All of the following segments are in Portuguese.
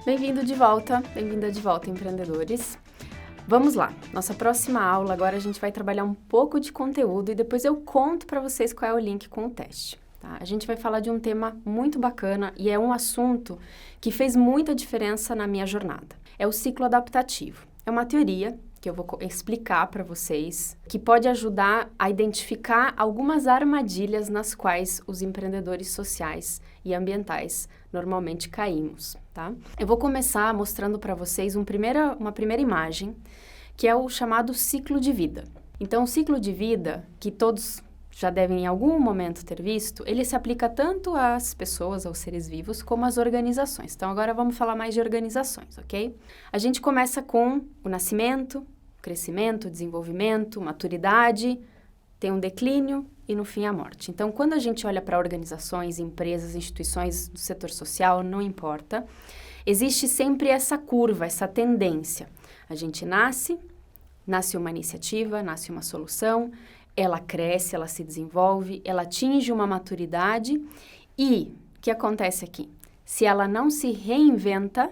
Bem-vinda de volta, empreendedores. Vamos lá, nossa próxima aula, agora a gente vai trabalhar um pouco de conteúdo e depois eu conto para vocês qual é o link com o teste. Tá? A gente vai falar de um tema muito bacana e é um assunto que fez muita diferença na minha jornada. É o ciclo adaptativo. É uma teoria que eu vou explicar para vocês, que pode ajudar a identificar algumas armadilhas nas quais os empreendedores sociais e ambientais normalmente caímos, tá? Eu vou começar mostrando para vocês uma primeira imagem, que é o chamado ciclo de vida. Então, o ciclo de vida, que todos já devem em algum momento ter visto, ele se aplica tanto às pessoas, aos seres vivos, como às organizações. Então, agora vamos falar mais de organizações, ok? A gente começa com o nascimento, crescimento, desenvolvimento, maturidade, tem um declínio e, no fim, a morte. Então, quando a gente olha para organizações, empresas, instituições do setor social, não importa, existe sempre essa curva, essa tendência. A gente nasce uma iniciativa, nasce uma solução, ela cresce, ela se desenvolve, ela atinge uma maturidade e o que acontece aqui? Se ela não se reinventa,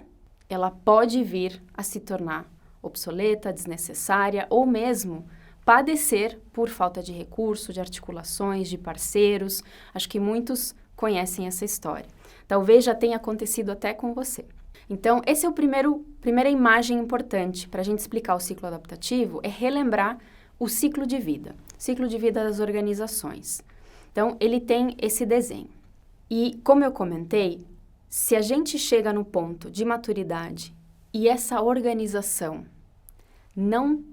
ela pode vir a se tornar obsoleta, desnecessária ou mesmo padecer por falta de recurso, de articulações, de parceiros. Acho que muitos conhecem essa história. Talvez já tenha acontecido até com você. Então, esse é o primeira imagem importante para a gente explicar o ciclo adaptativo, é relembrar o ciclo de vida das organizações. Então, ele tem esse desenho. E, como eu comentei, se a gente chega no ponto de maturidade e essa organização não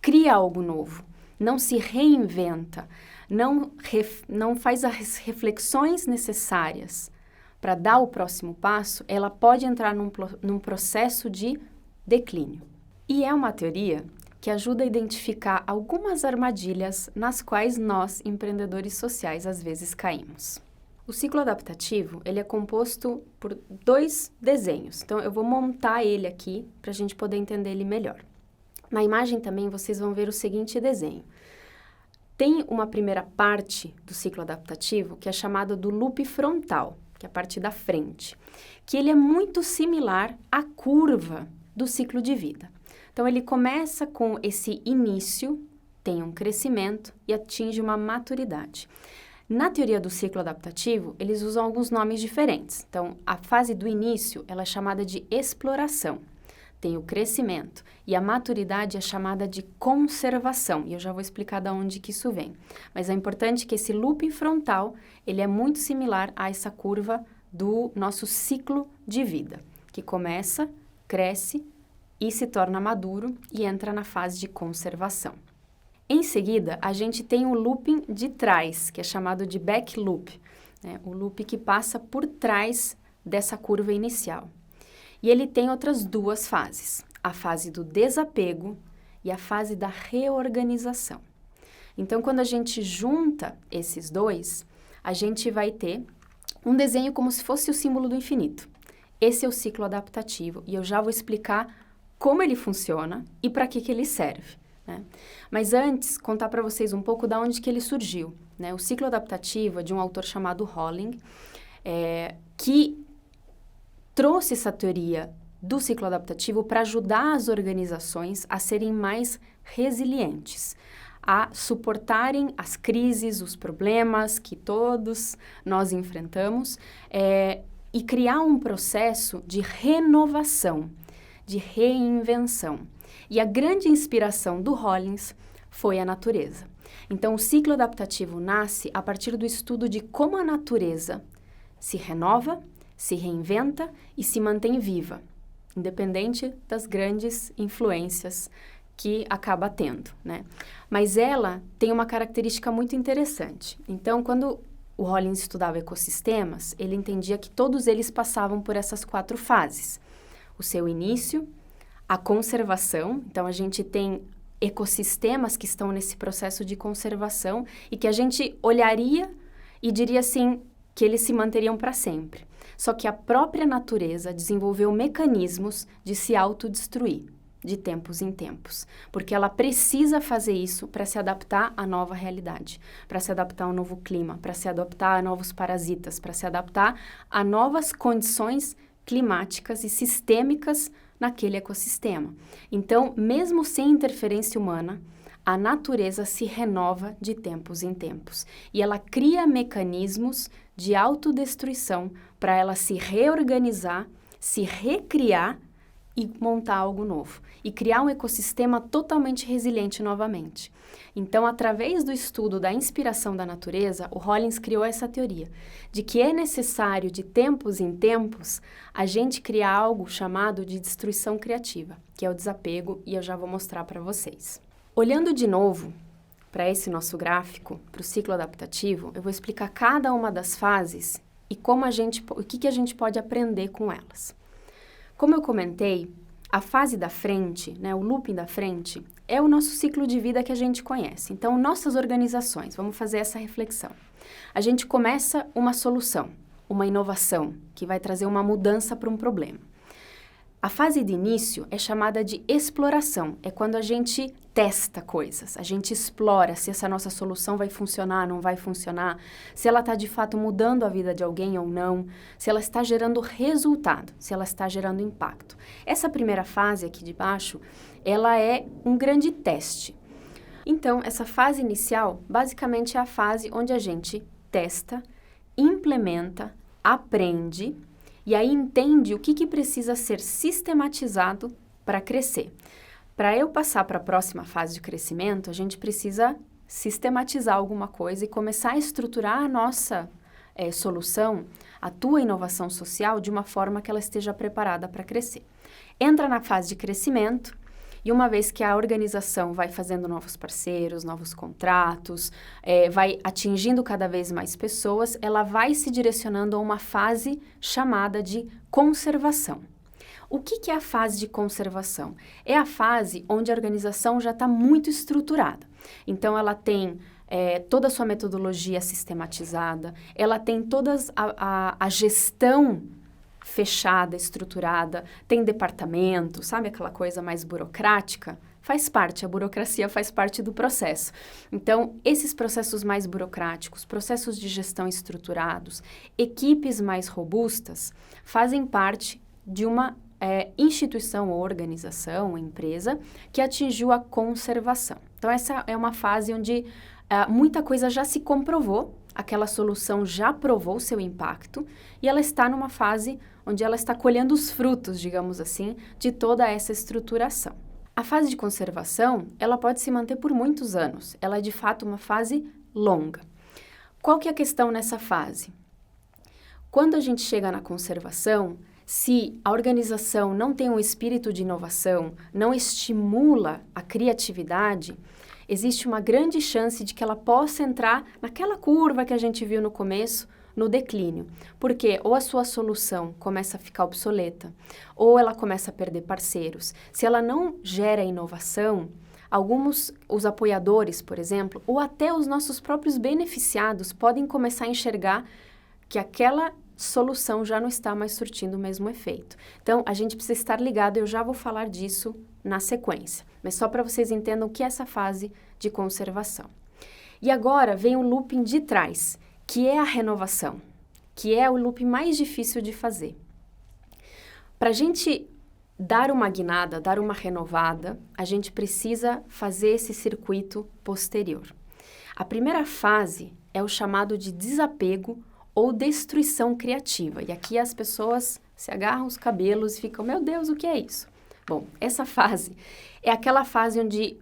cria algo novo, não se reinventa, não faz as reflexões necessárias para dar o próximo passo, ela pode entrar num processo de declínio. E é uma teoria que ajuda a identificar algumas armadilhas nas quais nós, empreendedores sociais, às vezes caímos. O ciclo adaptativo, ele é composto por 2 desenhos. Então, eu vou montar ele aqui para a gente poder entender ele melhor. Na imagem também vocês vão ver o seguinte desenho. Tem uma primeira parte do ciclo adaptativo que é chamada do loop frontal, que é a parte da frente, que ele é muito similar à curva do ciclo de vida. Então, ele começa com esse início, tem um crescimento e atinge uma maturidade. Na teoria do ciclo adaptativo, eles usam alguns nomes diferentes. Então, a fase do início, ela é chamada de exploração. Tem o crescimento e a maturidade é chamada de conservação. E eu já vou explicar de onde que isso vem. Mas é importante que esse loop frontal, ele é muito similar a essa curva do nosso ciclo de vida, que começa, cresce e se torna maduro e entra na fase de conservação. Em seguida, a gente tem o looping de trás, que é chamado de back loop, né? O loop que passa por trás dessa curva inicial. E ele tem outras 2 fases, a fase do desapego e a fase da reorganização. Então, quando a gente junta esses 2, a gente vai ter um desenho como se fosse o símbolo do infinito. Esse é o ciclo adaptativo e eu já vou explicar como ele funciona e para que ele serve, né? Mas antes, contar para vocês um pouco de onde que ele surgiu, né? O ciclo adaptativo é de um autor chamado Holling, que trouxe essa teoria do ciclo adaptativo para ajudar as organizações a serem mais resilientes, a suportarem as crises, os problemas que todos nós enfrentamos e criar um processo de renovação, de reinvenção. E a grande inspiração do Hollins foi a natureza. Então, o ciclo adaptativo nasce a partir do estudo de como a natureza se renova, se reinventa e se mantém viva, independente das grandes influências que acaba tendo, né? Mas ela tem uma característica muito interessante. Então, quando o Hollins estudava ecossistemas, ele entendia que todos eles passavam por essas 4 fases. O seu início, a conservação, então a gente tem ecossistemas que estão nesse processo de conservação e que a gente olharia e diria assim que eles se manteriam para sempre. Só que a própria natureza desenvolveu mecanismos de se autodestruir de tempos em tempos, porque ela precisa fazer isso para se adaptar à nova realidade, para se adaptar ao novo clima, para se adaptar a novos parasitas, para se adaptar a novas condições climáticas e sistêmicas naquele ecossistema. Então, mesmo sem interferência humana, a natureza se renova de tempos em tempos e ela cria mecanismos de autodestruição para ela se reorganizar, se recriar e montar algo novo e criar um ecossistema totalmente resiliente novamente. Então, através do estudo da inspiração da natureza, o Rollins criou essa teoria de que é necessário, de tempos em tempos, a gente criar algo chamado de destruição criativa, que é o desapego, e eu já vou mostrar para vocês. Olhando de novo para esse nosso gráfico, para o ciclo adaptativo, eu vou explicar cada uma das fases e o que a gente pode aprender com elas. Como eu comentei, a fase da frente, né, o looping da frente, é o nosso ciclo de vida que a gente conhece. Então, nossas organizações, vamos fazer essa reflexão. A gente começa uma solução, uma inovação, que vai trazer uma mudança para um problema. A fase de início é chamada de exploração, é quando a gente testa coisas, a gente explora se essa nossa solução vai funcionar, não vai funcionar, se ela está de fato mudando a vida de alguém ou não, se ela está gerando resultado, se ela está gerando impacto. Essa primeira fase aqui de baixo, ela é um grande teste. Então, essa fase inicial, basicamente é a fase onde a gente testa, implementa, aprende e aí entende o que precisa ser sistematizado para crescer. Para eu passar para a próxima fase de crescimento, a gente precisa sistematizar alguma coisa e começar a estruturar a nossa solução, a tua inovação social, de uma forma que ela esteja preparada para crescer. Entra na fase de crescimento e uma vez que a organização vai fazendo novos parceiros, novos contratos, vai atingindo cada vez mais pessoas, ela vai se direcionando a uma fase chamada de conservação. O que é a fase de conservação? É a fase onde a organização já está muito estruturada. Então, ela tem toda a sua metodologia sistematizada, ela tem toda a gestão fechada, estruturada, tem departamento, sabe aquela coisa mais burocrática? Faz parte, a burocracia faz parte do processo. Então, esses processos mais burocráticos, processos de gestão estruturados, equipes mais robustas, fazem parte de uma instituição ou organização, empresa, que atingiu a conservação. Então, essa é uma fase onde muita coisa já se comprovou, aquela solução já provou seu impacto e ela está numa fase onde ela está colhendo os frutos, digamos assim, de toda essa estruturação. A fase de conservação, ela pode se manter por muitos anos. Ela é, de fato, uma fase longa. Qual que é a questão nessa fase? Quando a gente chega na conservação, se a organização não tem um espírito de inovação, não estimula a criatividade, existe uma grande chance de que ela possa entrar naquela curva que a gente viu no começo, no declínio. Porque ou a sua solução começa a ficar obsoleta, ou ela começa a perder parceiros. Se ela não gera inovação, os apoiadores, por exemplo, ou até os nossos próprios beneficiados podem começar a enxergar que aquela solução já não está mais surtindo o mesmo efeito. Então, a gente precisa estar ligado, eu já vou falar disso na sequência, mas só para vocês entendam o que é essa fase de conservação. E agora vem o looping de trás, que é a renovação, que é o looping mais difícil de fazer. Para a gente dar uma guinada, dar uma renovada, a gente precisa fazer esse circuito posterior. A primeira fase é o chamado de desapego ou destruição criativa. E aqui as pessoas se agarram os cabelos e ficam, meu Deus, o que é isso? Bom, essa fase é aquela fase onde,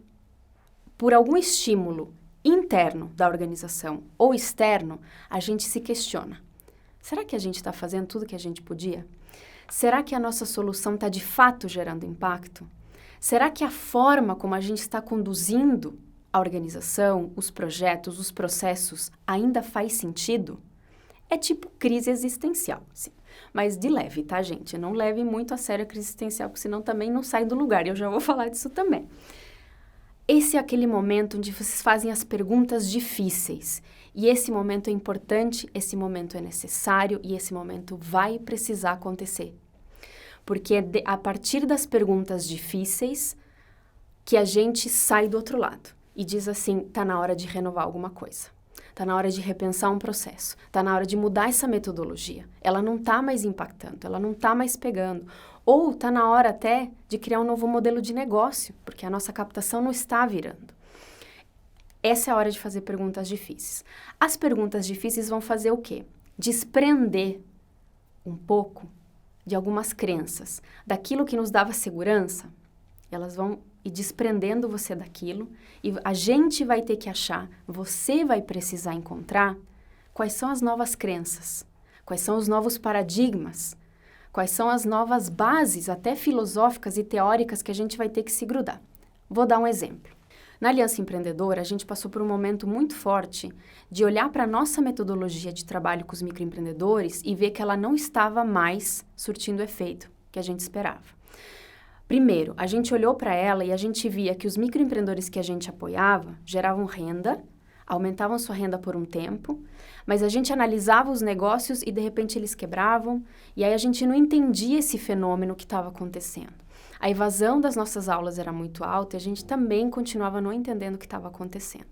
por algum estímulo interno da organização ou externo, a gente se questiona. Será que a gente está fazendo tudo que a gente podia? Será que a nossa solução está de fato gerando impacto? Será que a forma como a gente está conduzindo a organização, os projetos, os processos ainda faz sentido? É tipo crise existencial, sim. Mas de leve, tá, gente? Não leve muito a sério a crise existencial, porque senão também não sai do lugar. E eu já vou falar disso também. Esse é aquele momento onde vocês fazem as perguntas difíceis. E esse momento é importante, esse momento é necessário e esse momento vai precisar acontecer. Porque é a partir das perguntas difíceis que a gente sai do outro lado e diz assim, tá na hora de renovar alguma coisa. Está na hora de repensar um processo. Está na hora de mudar essa metodologia. Ela não está mais impactando, ela não está mais pegando. Ou está na hora até de criar um novo modelo de negócio, porque a nossa captação não está virando. Essa é a hora de fazer perguntas difíceis. As perguntas difíceis vão fazer o quê? Desprender um pouco de algumas crenças. Daquilo que nos dava segurança, elas vão ir desprendendo você daquilo e a gente vai ter que achar, você vai precisar encontrar quais são as novas crenças, quais são os novos paradigmas, quais são as novas bases, até filosóficas e teóricas, que a gente vai ter que se grudar. Vou dar um exemplo. Na Aliança Empreendedora, a gente passou por um momento muito forte de olhar para a nossa metodologia de trabalho com os microempreendedores e ver que ela não estava mais surtindo o efeito que a gente esperava. Primeiro, a gente olhou para ela e a gente via que os microempreendedores que a gente apoiava geravam renda, aumentavam sua renda por um tempo, mas a gente analisava os negócios e de repente eles quebravam, e aí a gente não entendia esse fenômeno que estava acontecendo. A evasão das nossas aulas era muito alta e a gente também continuava não entendendo o que estava acontecendo.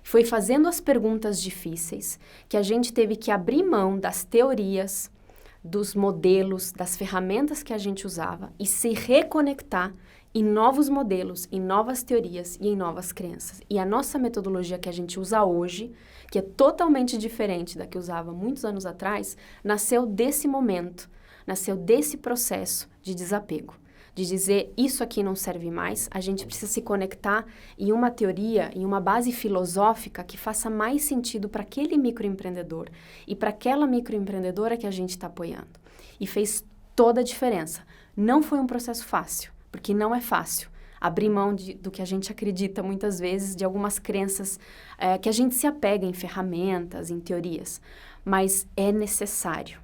Foi fazendo as perguntas difíceis que a gente teve que abrir mão das teorias, dos modelos, das ferramentas que a gente usava e se reconectar em novos modelos, em novas teorias e em novas crenças. E a nossa metodologia que a gente usa hoje, que é totalmente diferente da que usava muitos anos atrás, nasceu desse momento, nasceu desse processo de desapego. De dizer, isso aqui não serve mais, a gente precisa se conectar em uma teoria, em uma base filosófica que faça mais sentido para aquele microempreendedor e para aquela microempreendedora que a gente está apoiando. E fez toda a diferença. Não foi um processo fácil, porque não é fácil abrir mão do que a gente acredita muitas vezes, de algumas crenças que a gente se apega em ferramentas, em teorias, mas é necessário.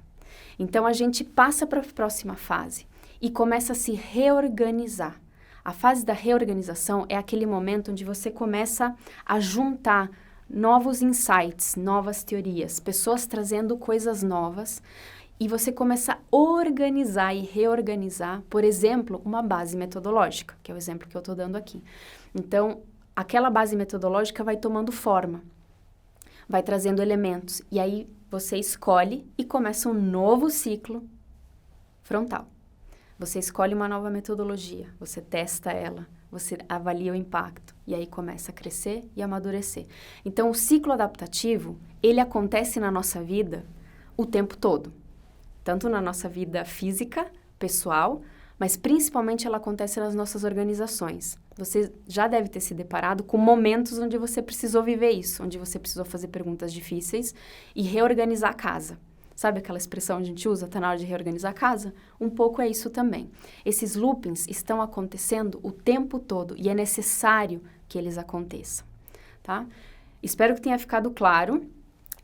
Então, a gente passa para a próxima fase e começa a se reorganizar. A fase da reorganização é aquele momento onde você começa a juntar novos insights, novas teorias, pessoas trazendo coisas novas, e você começa a organizar e reorganizar, por exemplo, uma base metodológica, que é o exemplo que eu estou dando aqui. Então, aquela base metodológica vai tomando forma, vai trazendo elementos, e aí você escolhe e começa um novo ciclo frontal. Você escolhe uma nova metodologia, você testa ela, você avalia o impacto e aí começa a crescer e amadurecer. Então, o ciclo adaptativo, ele acontece na nossa vida o tempo todo. Tanto na nossa vida física, pessoal, mas principalmente ela acontece nas nossas organizações. Você já deve ter se deparado com momentos onde você precisou viver isso, onde você precisou fazer perguntas difíceis e reorganizar a casa. Sabe aquela expressão que a gente usa, tá na hora de reorganizar a casa? Um pouco é isso também. Esses loopings estão acontecendo o tempo todo e é necessário que eles aconteçam, tá? Espero que tenha ficado claro.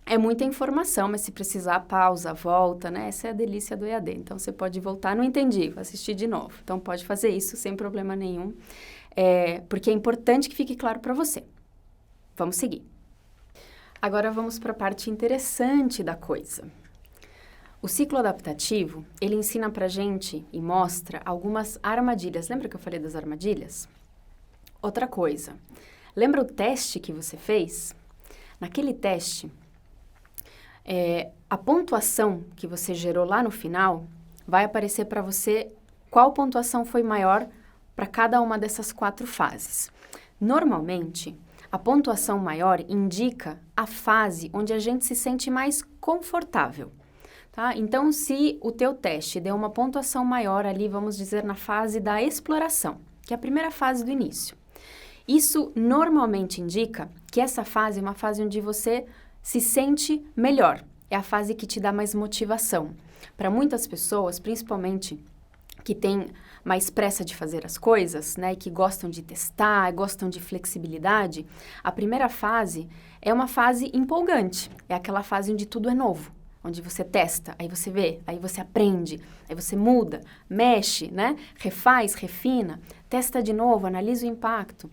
É muita informação, mas se precisar, pausa, volta, né? Essa é a delícia do EAD. Então, você pode voltar, não entendi, vou assistir de novo. Então, pode fazer isso sem problema nenhum, porque é importante que fique claro para você. Vamos seguir. Agora, vamos para a parte interessante da coisa. O ciclo adaptativo, ele ensina pra gente e mostra algumas armadilhas. Lembra que eu falei das armadilhas? Outra coisa, lembra o teste que você fez? Naquele teste, a pontuação que você gerou lá no final vai aparecer para você qual pontuação foi maior para cada uma dessas 4 fases. Normalmente, a pontuação maior indica a fase onde a gente se sente mais confortável. Tá? Então, se o teu teste deu uma pontuação maior ali, vamos dizer, na fase da exploração, que é a primeira fase do início, isso normalmente indica que essa fase é uma fase onde você se sente melhor, é a fase que te dá mais motivação. Para muitas pessoas, principalmente que têm mais pressa de fazer as coisas, né, e que gostam de testar, gostam de flexibilidade, a primeira fase é uma fase empolgante, é aquela fase onde tudo é novo. Onde você testa, aí você vê, aí você aprende, aí você muda, mexe, né? Refaz, refina, testa de novo, analisa o impacto.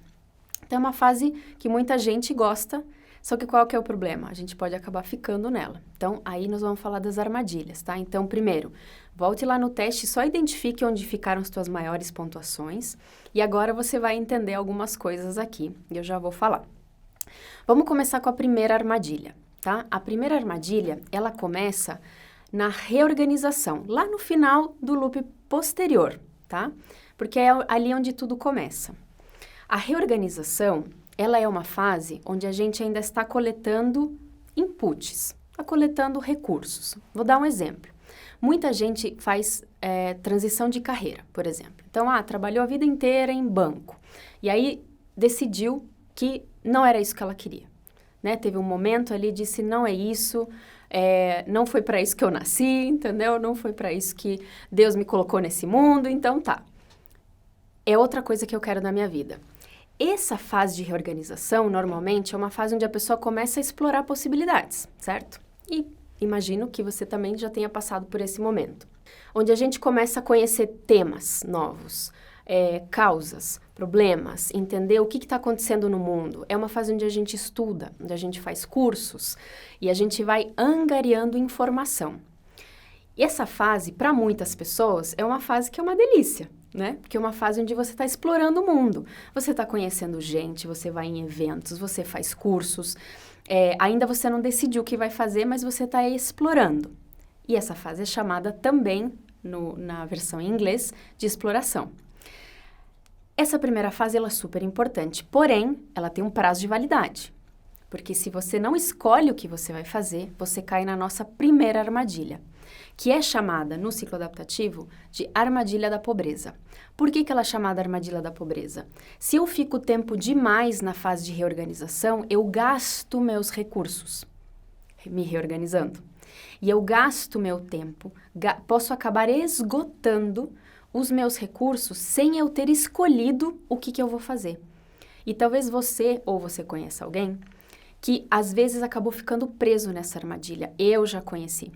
Então, é uma fase que muita gente gosta, só que qual que é o problema? A gente pode acabar ficando nela. Então, aí nós vamos falar das armadilhas, tá? Então, primeiro, volte lá no teste, só identifique onde ficaram as tuas maiores pontuações e agora você vai entender algumas coisas aqui e eu já vou falar. Vamos começar com a primeira armadilha, tá? A primeira armadilha, ela começa na reorganização, lá no final do loop posterior, tá? Porque é ali onde tudo começa. A reorganização, ela é uma fase onde a gente ainda está coletando inputs, está coletando recursos. Vou dar um exemplo. Muita gente faz transição de carreira, por exemplo. Então, trabalhou a vida inteira em banco e aí decidiu que não era isso que ela queria, né? Teve um momento ali, disse, não é isso, não foi para isso que eu nasci, entendeu? Não foi para isso que Deus me colocou nesse mundo, então tá. É outra coisa que eu quero na minha vida. Essa fase de reorganização, normalmente, é uma fase onde a pessoa começa a explorar possibilidades, certo? E imagino que você também já tenha passado por esse momento. Onde a gente começa a conhecer temas novos, causas, problemas, entender o que está acontecendo no mundo. É uma fase onde a gente estuda, onde a gente faz cursos e a gente vai angariando informação. E essa fase, para muitas pessoas, é uma fase que é uma delícia, né? Porque é uma fase onde você está explorando o mundo. Você está conhecendo gente, você vai em eventos, você faz cursos. Ainda você não decidiu o que vai fazer, mas você está explorando. E essa fase é chamada também, na versão em inglês, de exploração. Essa primeira fase ela é super importante, porém, ela tem um prazo de validade. Porque se você não escolhe o que você vai fazer, você cai na nossa primeira armadilha, que é chamada, no ciclo adaptativo, de armadilha da pobreza. Por que ela é chamada armadilha da pobreza? Se eu fico tempo demais na fase de reorganização, eu gasto meus recursos, me reorganizando. E eu gasto meu tempo, posso acabar esgotando os meus recursos sem eu ter escolhido o que eu vou fazer. E talvez você, ou você conheça alguém, que às vezes acabou ficando preso nessa armadilha. Eu já conheci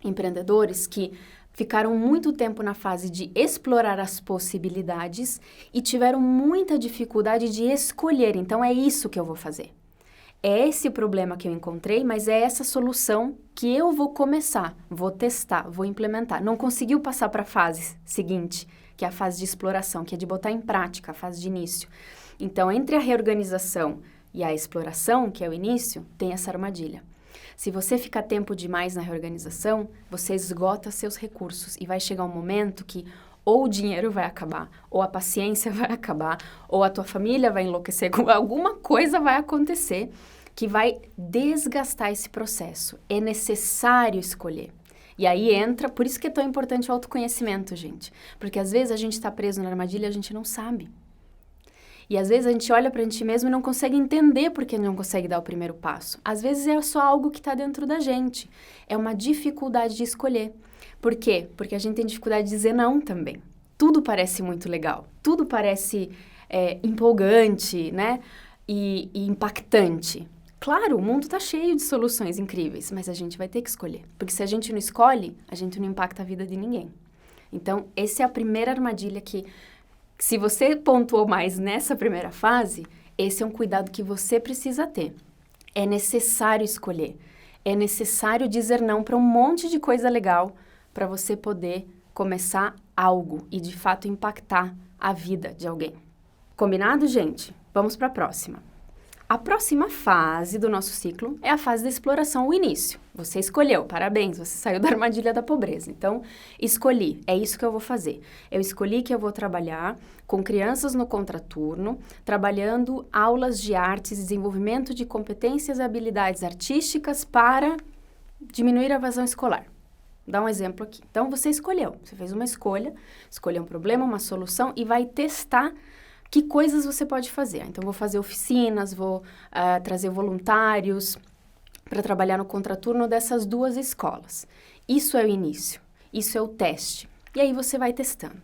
empreendedores que ficaram muito tempo na fase de explorar as possibilidades e tiveram muita dificuldade de escolher. Então, é isso que eu vou fazer. É esse o problema que eu encontrei, mas é essa solução que eu vou começar, vou testar, vou implementar. Não conseguiu passar para a fase seguinte, que é a fase de exploração, que é de botar em prática, a fase de início. Então, entre a reorganização e a exploração, que é o início, tem essa armadilha. Se você ficar tempo demais na reorganização, você esgota seus recursos e vai chegar um momento que ou o dinheiro vai acabar, ou a paciência vai acabar, ou a tua família vai enlouquecer, alguma coisa vai acontecer que vai desgastar esse processo. É necessário escolher. E aí entra, por isso que é tão importante o autoconhecimento, gente. Porque às vezes a gente está preso na armadilha e a gente não sabe. E às vezes a gente olha para a gente mesmo e não consegue entender porque não consegue dar o primeiro passo. Às vezes é só algo que está dentro da gente. É uma dificuldade de escolher. Por quê? Porque a gente tem dificuldade de dizer não também. Tudo parece muito legal. Tudo parece empolgante, né? E impactante. Claro, o mundo está cheio de soluções incríveis, mas a gente vai ter que escolher. Porque se a gente não escolhe, a gente não impacta a vida de ninguém. Então, essa é a primeira armadilha que, se você pontuou mais nessa primeira fase, esse é um cuidado que você precisa ter. É necessário escolher. É necessário dizer não para um monte de coisa legal para você poder começar algo e, de fato, impactar a vida de alguém. Combinado, gente? Vamos para a próxima. A próxima fase do nosso ciclo é a fase da exploração, o início. Você escolheu, parabéns, você saiu da armadilha da pobreza. Então, escolhi, é isso que eu vou fazer. Eu escolhi que eu vou trabalhar com crianças no contraturno, trabalhando aulas de artes e desenvolvimento de competências e habilidades artísticas para diminuir a evasão escolar. Vou dar um exemplo aqui. Então, você escolheu, você fez uma escolha, escolheu um problema, uma solução e vai testar que coisas você pode fazer. Então, vou fazer oficinas, vou trazer voluntários para trabalhar no contraturno dessas duas escolas. Isso é o início, isso é o teste. E aí você vai testando.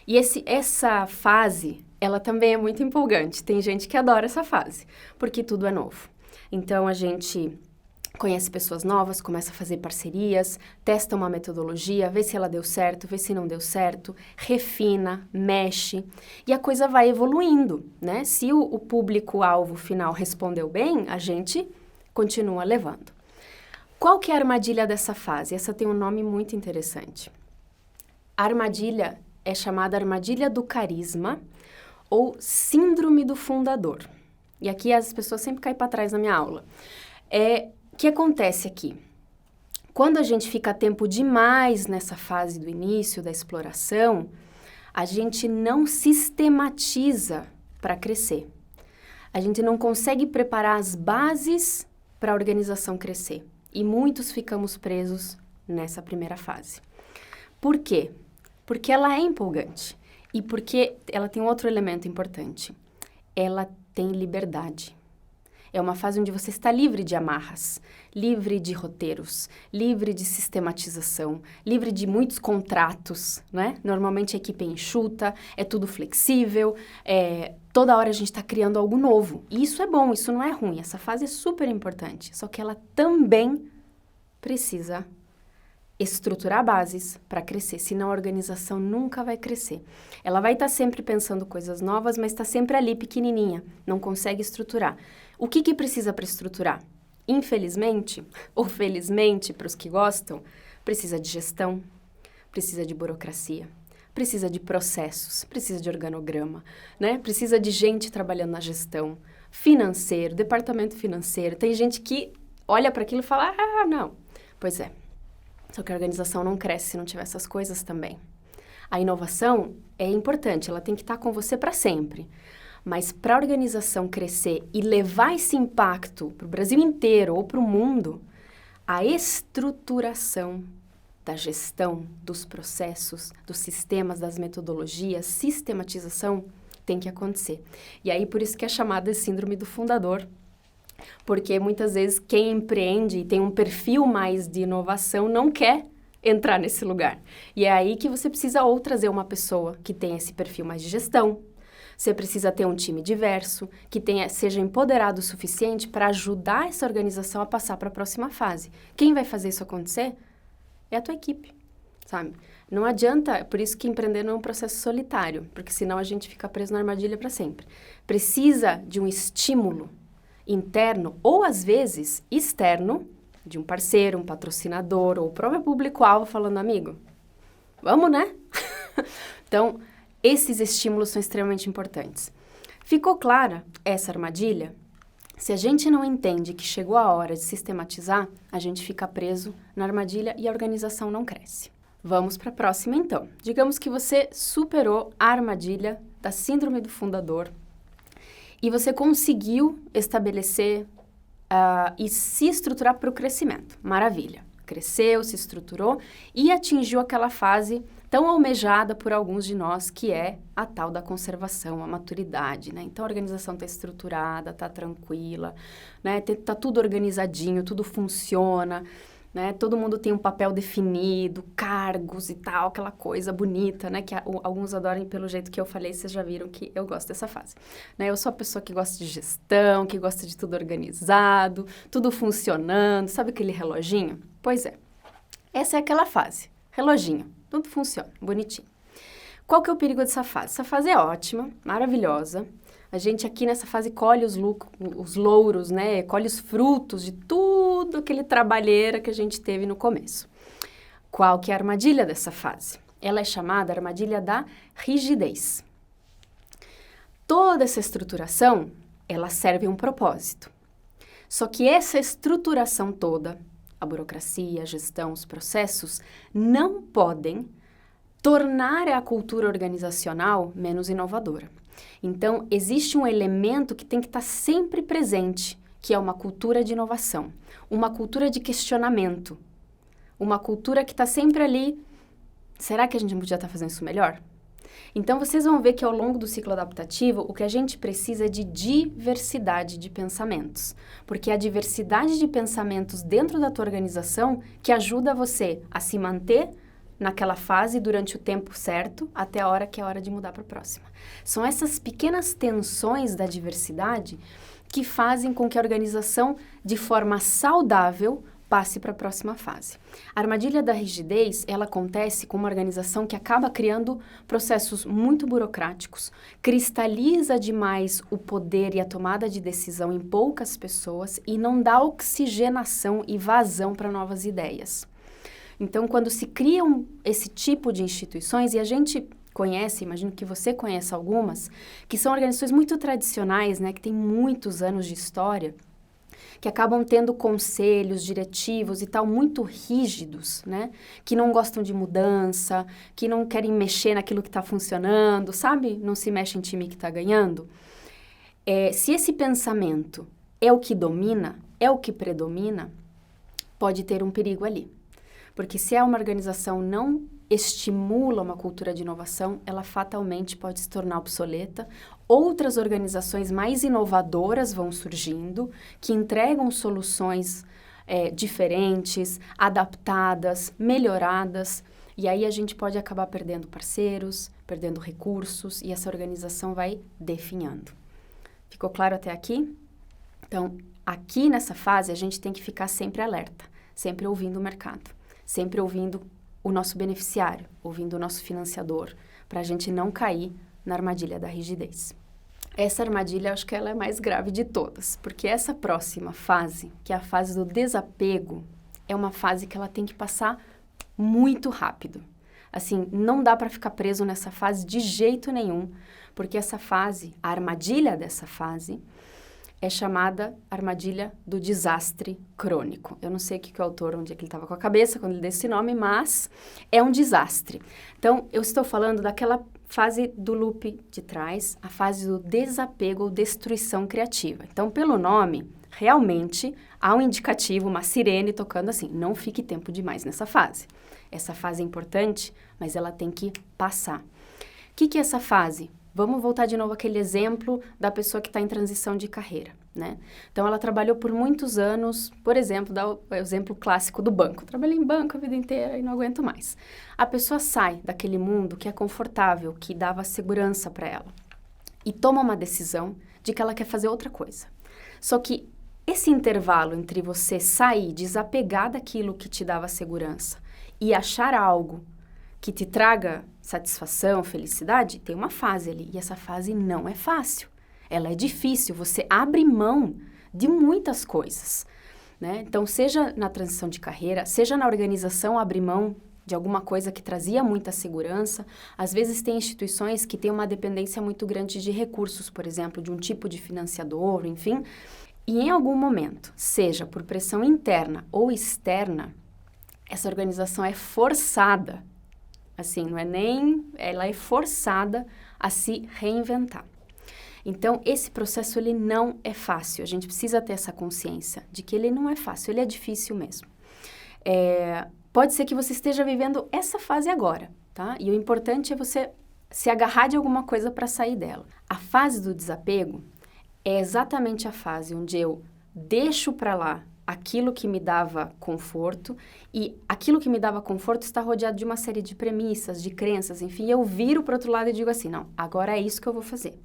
E essa fase, ela também é muito empolgante. Tem gente que adora essa fase, porque tudo é novo. Então, a gente conhece pessoas novas, começa a fazer parcerias, testa uma metodologia, vê se ela deu certo, vê se não deu certo, refina, mexe, e a coisa vai evoluindo, né? Se o público-alvo final respondeu bem, a gente continua levando. Qual que é a armadilha dessa fase? Essa tem um nome muito interessante. A armadilha é chamada armadilha do carisma ou síndrome do fundador. E aqui as pessoas sempre caem para trás na minha aula. O que acontece aqui? Quando a gente fica tempo demais nessa fase do início, da exploração, a gente não sistematiza para crescer. A gente não consegue preparar as bases para a organização crescer. E muitos ficamos presos nessa primeira fase. Por quê? Porque ela é empolgante. E porque ela tem um outro elemento importante. Ela tem liberdade. É uma fase onde você está livre de amarras, livre de roteiros, livre de sistematização, livre de muitos contratos, né? Normalmente a equipe é enxuta, é tudo flexível, toda hora a gente está criando algo novo. E isso é bom, isso não é ruim, essa fase é super importante. Só que ela também precisa estruturar bases para crescer, senão a organização nunca vai crescer. Ela vai estar sempre pensando coisas novas, mas está sempre ali pequenininha, não consegue estruturar. O que precisa para estruturar? Infelizmente, ou felizmente, para os que gostam, precisa de gestão, precisa de burocracia, precisa de processos, precisa de organograma, né? Precisa de gente trabalhando na gestão, financeiro, departamento financeiro. Tem gente que olha para aquilo e fala, não. Pois é. Só que a organização não cresce se não tiver essas coisas também. A inovação é importante, ela tem que estar com você para sempre. Mas para a organização crescer e levar esse impacto para o Brasil inteiro ou para o mundo, a estruturação da gestão, dos processos, dos sistemas, das metodologias, sistematização tem que acontecer. E aí por isso que é chamada de síndrome do fundador, porque muitas vezes quem empreende e tem um perfil mais de inovação não quer entrar nesse lugar. E é aí que você precisa ou trazer uma pessoa que tenha esse perfil mais de gestão, você precisa ter um time diverso, que seja empoderado o suficiente para ajudar essa organização a passar para a próxima fase. Quem vai fazer isso acontecer é a tua equipe, sabe? Não adianta, por isso que empreender não é um processo solitário, porque senão a gente fica preso na armadilha para sempre. Precisa de um estímulo interno ou, às vezes, externo, de um parceiro, um patrocinador ou o próprio público-alvo falando, amigo, vamos, né? Então, esses estímulos são extremamente importantes. Ficou clara essa armadilha? Se a gente não entende que chegou a hora de sistematizar, a gente fica preso na armadilha e a organização não cresce. Vamos para a próxima, então. Digamos que você superou a armadilha da síndrome do fundador e você conseguiu estabelecer e se estruturar para o crescimento. Maravilha. Cresceu, se estruturou e atingiu aquela fase tão almejada por alguns de nós, que é a tal da conservação, a maturidade, né? Então, a organização está estruturada, está tranquila, né? Está tudo organizadinho, tudo funciona, né? Todo mundo tem um papel definido, cargos e tal, aquela coisa bonita, né? Que alguns adoram, pelo jeito que eu falei, vocês já viram que eu gosto dessa fase, né? Eu sou a pessoa que gosta de gestão, que gosta de tudo organizado, tudo funcionando, sabe aquele reloginho? Pois é, essa é aquela fase, reloginho. Tudo funciona, bonitinho. Qual que é o perigo dessa fase? Essa fase é ótima, maravilhosa. A gente aqui nessa fase colhe os louros, né? Colhe os frutos de tudo aquele trabalheira que a gente teve no começo. Qual que é a armadilha dessa fase? Ela é chamada armadilha da rigidez. Toda essa estruturação, ela serve a um propósito. Só que essa estruturação toda, a burocracia, a gestão, os processos, não podem tornar a cultura organizacional menos inovadora. Então, existe um elemento que tem que estar sempre presente, que é uma cultura de inovação, uma cultura de questionamento, uma cultura que está sempre ali, será que a gente não podia estar fazendo isso melhor? Então, vocês vão ver que ao longo do ciclo adaptativo, o que a gente precisa é de diversidade de pensamentos. Porque é a diversidade de pensamentos dentro da tua organização que ajuda você a se manter naquela fase durante o tempo certo, até a hora que é hora de mudar para a próxima. São essas pequenas tensões da diversidade que fazem com que a organização, de forma saudável, passe para a próxima fase. A armadilha da rigidez, ela acontece com uma organização que acaba criando processos muito burocráticos, cristaliza demais o poder e a tomada de decisão em poucas pessoas e não dá oxigenação e vazão para novas ideias. Então, quando se criam esse tipo de instituições, e a gente conhece, imagino que você conheça algumas, que são organizações muito tradicionais, né, que têm muitos anos de história, que acabam tendo conselhos, diretivos e tal muito rígidos, né? Que não gostam de mudança, que não querem mexer naquilo que está funcionando, sabe? Não se mexe em time que está ganhando. Se esse pensamento é o que domina, é o que predomina, pode ter um perigo ali. Porque se uma organização não estimula uma cultura de inovação, ela fatalmente pode se tornar obsoleta. Outras organizações mais inovadoras vão surgindo, que entregam soluções diferentes, adaptadas, melhoradas, e aí a gente pode acabar perdendo parceiros, perdendo recursos, e essa organização vai definhando. Ficou claro até aqui? Então, aqui nessa fase, a gente tem que ficar sempre alerta, sempre ouvindo o mercado, sempre ouvindo o nosso beneficiário, ouvindo o nosso financiador, para a gente não cair na armadilha da rigidez. Essa armadilha, acho que ela é mais grave de todas, porque essa próxima fase, que é a fase do desapego, é uma fase que ela tem que passar muito rápido. Assim, não dá para ficar preso nessa fase de jeito nenhum, porque essa fase, a armadilha dessa fase, é chamada armadilha do desastre crônico. Eu não sei o que o autor, onde é que ele estava com a cabeça quando ele deu esse nome, mas é um desastre. Então, eu estou falando daquela fase do loop de trás, a fase do desapego ou destruição criativa. Então, pelo nome, realmente há um indicativo, uma sirene tocando assim, não fique tempo demais nessa fase. Essa fase é importante, mas ela tem que passar. O que é essa fase? Vamos voltar de novo àquele exemplo da pessoa que está em transição de carreira, né? Então, ela trabalhou por muitos anos, por exemplo, dá o exemplo clássico do banco. Trabalhei em banco a vida inteira e não aguento mais. A pessoa sai daquele mundo que é confortável, que dava segurança para ela, e toma uma decisão de que ela quer fazer outra coisa. Só que esse intervalo entre você sair, desapegar daquilo que te dava segurança e achar algo que te traga satisfação, felicidade, tem uma fase ali. E essa fase não é fácil. Ela é difícil. Você abre mão de muitas coisas, né? Então, seja na transição de carreira, seja na organização, abrir mão de alguma coisa que trazia muita segurança. Às vezes, tem instituições que têm uma dependência muito grande de recursos, por exemplo, de um tipo de financiador, enfim. E em algum momento, seja por pressão interna ou externa, essa organização é forçada, assim, não é nem... ela é forçada a se reinventar. Então, esse processo, ele não é fácil. A gente precisa ter essa consciência de que ele não é fácil, ele é difícil mesmo. Pode ser que você esteja vivendo essa fase agora, tá? E o importante é você se agarrar de alguma coisa para sair dela. A fase do desapego é exatamente a fase onde eu deixo para lá aquilo que me dava conforto, e aquilo que me dava conforto está rodeado de uma série de premissas, de crenças, enfim, eu viro para o outro lado e digo assim, não, agora é isso que eu vou fazer.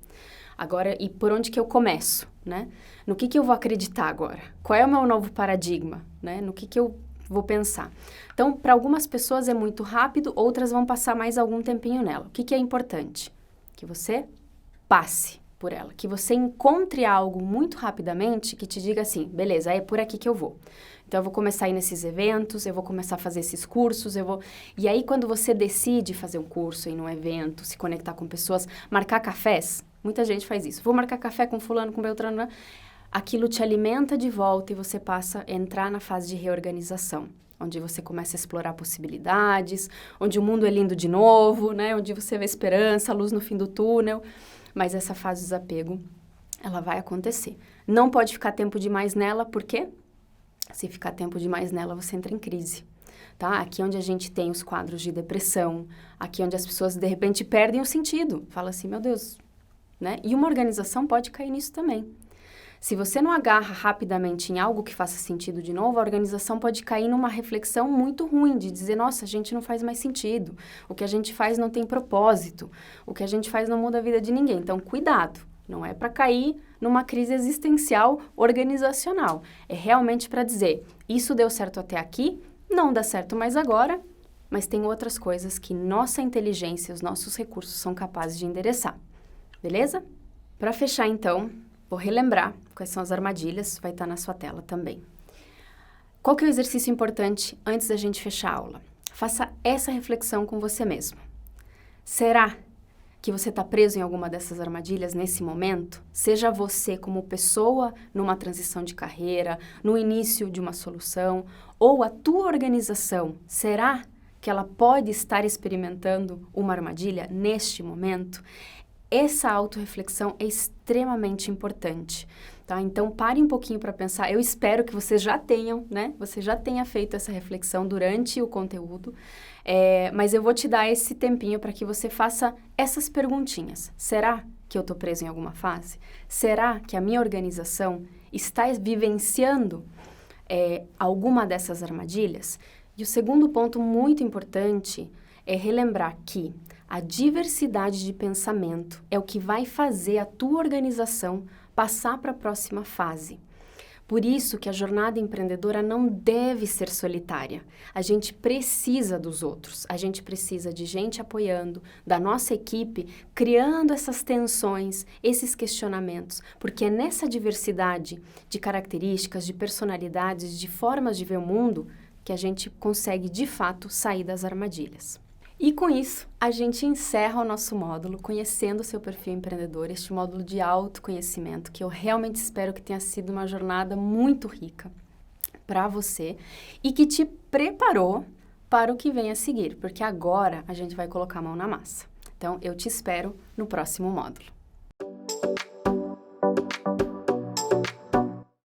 Agora, e por onde que eu começo, né? No que eu vou acreditar agora? Qual é o meu novo paradigma, né? No que eu vou pensar? Então, para algumas pessoas é muito rápido, outras vão passar mais algum tempinho nela. O que é importante? Que você passe por ela, que você encontre algo muito rapidamente que te diga assim, beleza, é por aqui que eu vou. Então, eu vou começar a ir nesses eventos, eu vou começar a fazer esses cursos, E aí, quando você decide fazer um curso, ir num evento, se conectar com pessoas, marcar cafés, muita gente faz isso. Vou marcar café com fulano, com beltrano, né? Aquilo te alimenta de volta e você passa a entrar na fase de reorganização, onde você começa a explorar possibilidades, onde o mundo é lindo de novo, né? Onde você vê esperança, a luz no fim do túnel. Mas essa fase de desapego, ela vai acontecer. Não pode ficar tempo demais nela, por quê? Se ficar tempo demais nela, você entra em crise, tá? Aqui onde a gente tem os quadros de depressão, aqui onde as pessoas, de repente, perdem o sentido. Fala assim, meu Deus, né? E uma organização pode cair nisso também. Se você não agarra rapidamente em algo que faça sentido de novo, a organização pode cair numa reflexão muito ruim, de dizer, nossa, a gente não faz mais sentido, o que a gente faz não tem propósito, o que a gente faz não muda a vida de ninguém. Então, cuidado, não é para cair numa crise existencial organizacional. É realmente para dizer, isso deu certo até aqui, não dá certo mais agora, mas tem outras coisas que nossa inteligência, os nossos recursos são capazes de endereçar. Beleza? Para fechar, então, vou relembrar quais são as armadilhas, vai estar na sua tela também. Qual que é o exercício importante antes da gente fechar a aula? Faça essa reflexão com você mesmo. Será que você está preso em alguma dessas armadilhas nesse momento? Seja você como pessoa numa transição de carreira, no início de uma solução, ou a tua organização, será que ela pode estar experimentando uma armadilha neste momento? Essa autorreflexão é extremamente importante, tá? Então, pare um pouquinho para pensar. Eu espero que vocês já tenham, né? Você já tenha feito essa reflexão durante o conteúdo, mas eu vou te dar esse tempinho para que você faça essas perguntinhas. Será que eu estou preso em alguma fase? Será que a minha organização está vivenciando alguma dessas armadilhas? E o segundo ponto muito importante é relembrar que a diversidade de pensamento é o que vai fazer a tua organização passar para a próxima fase. Por isso que a jornada empreendedora não deve ser solitária. A gente precisa dos outros, a gente precisa de gente apoiando, da nossa equipe, criando essas tensões, esses questionamentos, porque é nessa diversidade de características, de personalidades, de formas de ver o mundo, que a gente consegue, de fato, sair das armadilhas. E com isso, a gente encerra o nosso módulo Conhecendo o Seu Perfil Empreendedor, este módulo de autoconhecimento, que eu realmente espero que tenha sido uma jornada muito rica para você e que te preparou para o que vem a seguir, porque agora a gente vai colocar a mão na massa. Então, eu te espero no próximo módulo.